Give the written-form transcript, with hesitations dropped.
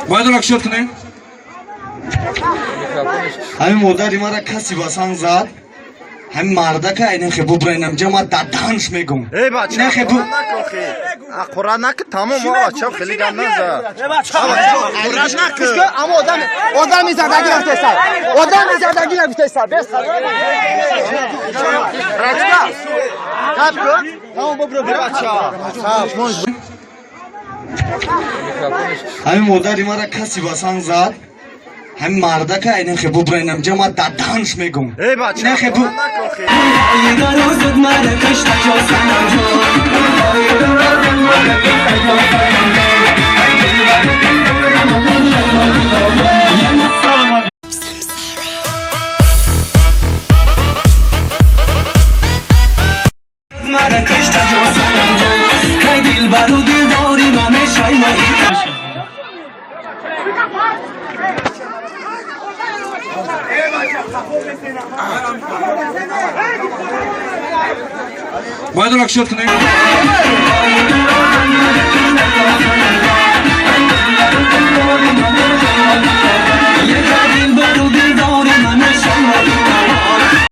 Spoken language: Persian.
باید رکشت کنیم. همین مادری مرا کسی بسان زد. همین مرده که اینه خیبو برینم جمع دادانش میگم. ای بچه قرآن نکن قرآن نکن تمام بچه خیلی گم نزد قرآن نکن اما آدم زدگی رفته سر آدم زدگی رفته سر رکتا کب کن تمام ببرو بچه همین مادری مرا کسی بسان زد. همین مرده که اینه خیبو برینم جمع دادانش میگم. ای بچه قرآن نکن باید رکشت کنیم.